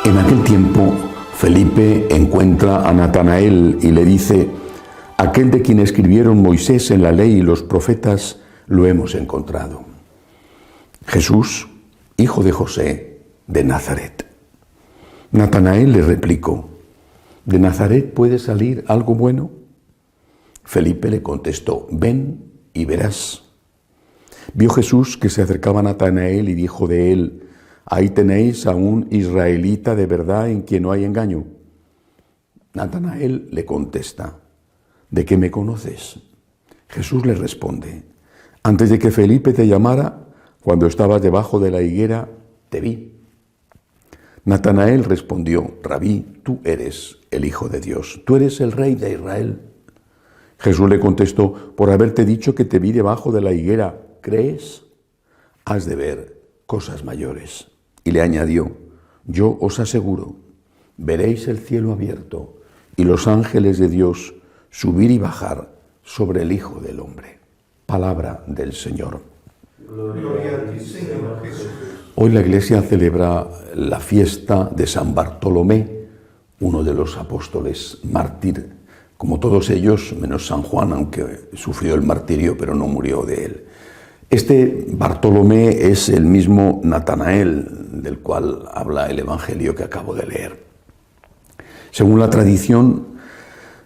En aquel tiempo, Felipe encuentra a Natanael y le dice: aquel de quien escribieron Moisés en la ley y los profetas, lo hemos encontrado. Jesús, hijo de José, de Nazaret. Natanael le replicó: ¿de Nazaret puede salir algo bueno? Felipe le contestó: ven y verás. Vio Jesús que se acercaba a Natanael y dijo de él: ahí tenéis a un israelita de verdad en quien no hay engaño. Natanael le contesta: ¿de qué me conoces? Jesús le responde: antes de que Felipe te llamara, cuando estabas debajo de la higuera, te vi. Natanael respondió: Rabí, tú eres el Hijo de Dios, tú eres el Rey de Israel. Jesús le contestó: por haberte dicho que te vi debajo de la higuera, ¿crees? Has de ver cosas mayores. Y le añadió: yo os aseguro, veréis el cielo abierto y los ángeles de Dios subir y bajar sobre el Hijo del Hombre. Palabra del Señor. Gloria a ti, Señor Jesús. Hoy la Iglesia celebra la fiesta de San Bartolomé, uno de los apóstoles mártir, como todos ellos, menos San Juan, aunque sufrió el martirio, pero no murió de él. Este Bartolomé es el mismo Natanael, del cual habla el Evangelio que acabo de leer. Según la tradición,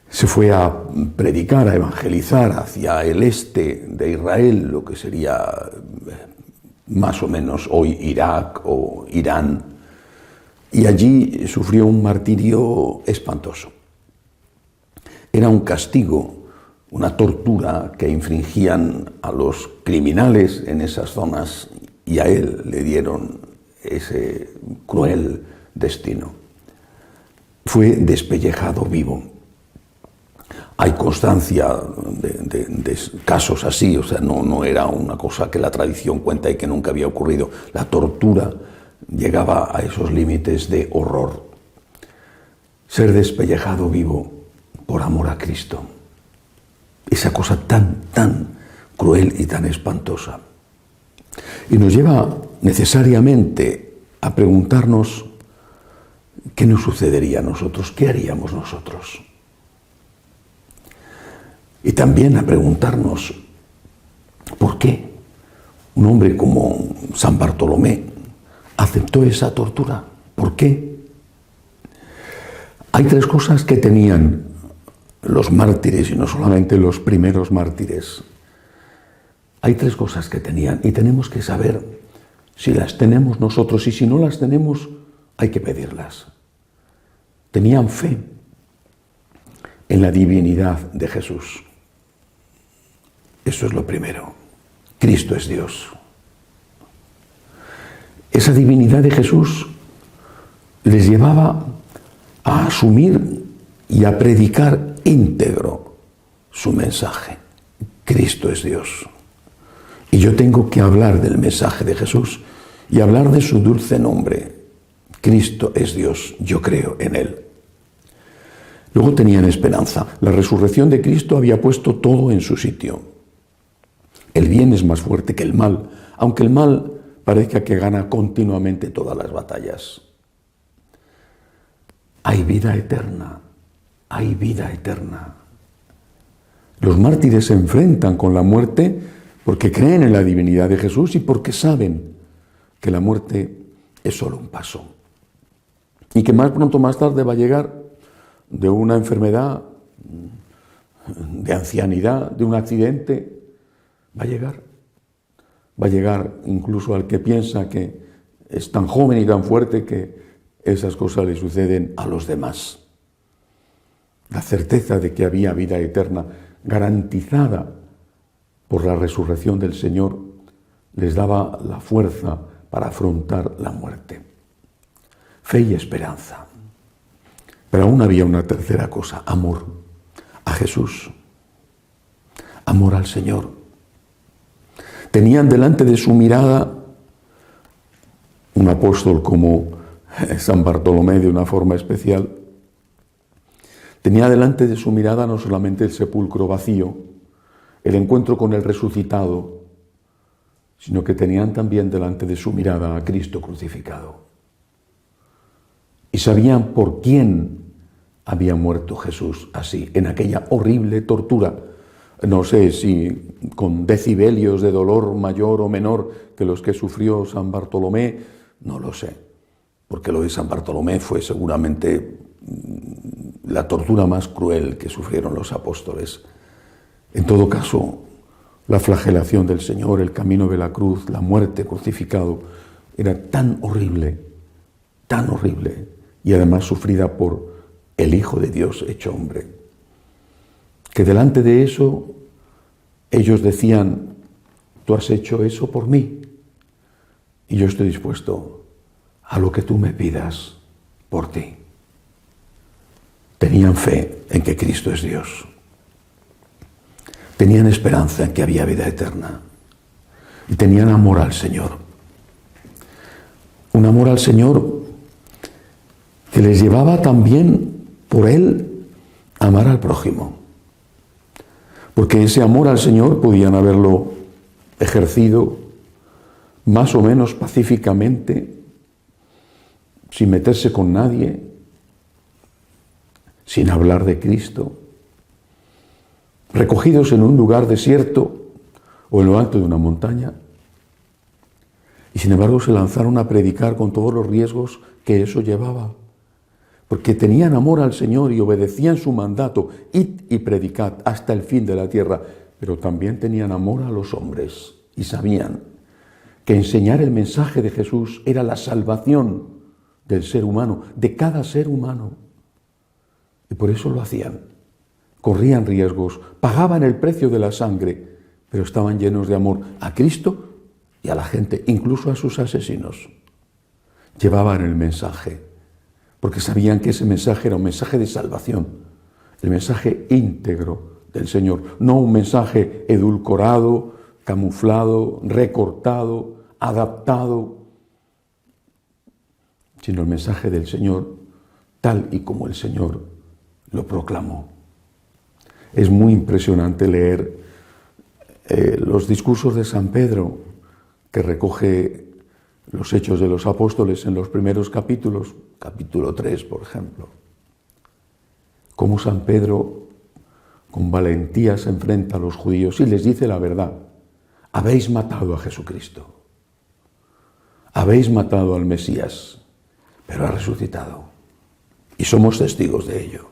se fue a predicar, a evangelizar hacia el este de Israel, lo que sería más o menos hoy Irak o Irán, y allí sufrió un martirio espantoso. Era un castigo, una tortura que infringían a los criminales en esas zonas, y a él le dieron ese cruel destino. Fue despellejado vivo. Hay constancia de casos así, o sea, no era una cosa que la tradición cuenta y que nunca había ocurrido. La tortura llegaba a esos límites de horror. Ser despellejado vivo por amor a Cristo. Esa cosa tan cruel y tan espantosa. Y nos lleva necesariamente a preguntarnos qué nos sucedería a nosotros, qué haríamos nosotros. Y también a preguntarnos por qué un hombre como San Bartolomé aceptó esa tortura. ¿Por qué? Hay tres cosas que tenían los mártires, y no solamente los primeros mártires. Hay tres cosas que tenían y tenemos que saber si las tenemos nosotros, y si no las tenemos, hay que pedirlas. Tenían fe en la divinidad de Jesús. Eso es lo primero. Cristo es Dios. Esa divinidad de Jesús les llevaba a asumir y a predicar íntegro su mensaje. Cristo es Dios. Y yo tengo que hablar del mensaje de Jesús y hablar de su dulce nombre. Cristo es Dios, yo creo en Él. Luego tenían esperanza. La resurrección de Cristo había puesto todo en su sitio. El bien es más fuerte que el mal, aunque el mal parezca que gana continuamente todas las batallas. Hay vida eterna, hay vida eterna. Los mártires se enfrentan con la muerte porque creen en la divinidad de Jesús y porque saben que la muerte es solo un paso. Y que más pronto o más tarde va a llegar de una enfermedad, de ancianidad, de un accidente. Va a llegar incluso al que piensa que es tan joven y tan fuerte que esas cosas le suceden a los demás. La certeza de que había vida eterna garantizada por la resurrección del Señor les daba la fuerza para afrontar la muerte. Fe y esperanza. Pero aún había una tercera cosa: amor a Jesús, amor al Señor. Tenían delante de su mirada un apóstol como San Bartolomé, de una forma especial. Tenía delante de su mirada no solamente el sepulcro vacío, el encuentro con el resucitado, sino que tenían también delante de su mirada a Cristo crucificado. y sabían por quién había muerto Jesús así, en aquella horrible tortura. No sé si con decibelios de dolor mayor o menor que los que sufrió San Bartolomé, no lo sé, porque lo de San Bartolomé fue seguramente la tortura más cruel que sufrieron los apóstoles. En todo caso, la flagelación del Señor, el camino de la cruz, la muerte crucificado, era tan horrible, y además sufrida por el Hijo de Dios hecho hombre, que delante de eso ellos decían: tú has hecho eso por mí y yo estoy dispuesto a lo que tú me pidas por ti. Tenían fe en que Cristo es Dios. Tenían esperanza en que había vida eterna. Y tenían amor al Señor. Un amor al Señor que les llevaba también por Él a amar al prójimo. Porque ese amor al Señor podían haberlo ejercido más o menos pacíficamente, sin meterse con nadie, sin hablar de Cristo, recogidos en un lugar desierto o en lo alto de una montaña, y sin embargo se lanzaron a predicar con todos los riesgos que eso llevaba, porque tenían amor al Señor y obedecían su mandato: id y predicad hasta el fin de la tierra, pero también tenían amor a los hombres y sabían que enseñar el mensaje de Jesús era la salvación del ser humano, de cada ser humano, y por eso lo hacían. Corrían riesgos, pagaban el precio de la sangre, pero estaban llenos de amor a Cristo y a la gente, incluso a sus asesinos. Llevaban el mensaje, porque sabían que ese mensaje era un mensaje de salvación, el mensaje íntegro del Señor, no un mensaje edulcorado, camuflado, recortado, adaptado, sino el mensaje del Señor tal y como el Señor lo proclamó. Es muy impresionante leer los discursos de San Pedro, que recoge los Hechos de los Apóstoles en los primeros capítulos, capítulo 3, por ejemplo. Cómo San Pedro con valentía se enfrenta a los judíos y les dice la verdad: habéis matado a Jesucristo, habéis matado al Mesías, pero ha resucitado y somos testigos de ello.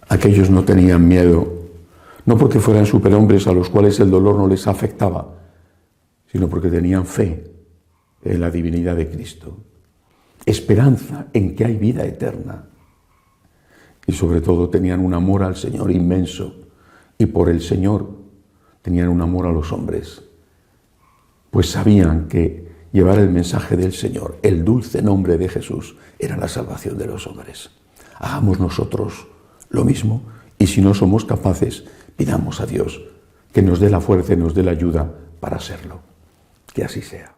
Aquellos no tenían miedo, no porque fueran superhombres a los cuales el dolor no les afectaba, sino porque tenían fe en la divinidad de Cristo, esperanza en que hay vida eterna, y sobre todo tenían un amor al Señor inmenso, y por el Señor tenían un amor a los hombres, pues sabían que llevar el mensaje del Señor, el dulce nombre de Jesús, era la salvación de los hombres. Hagamos nosotros lo mismo, y si no somos capaces, pidamos a Dios que nos dé la fuerza y nos dé la ayuda para serlo. Que así sea.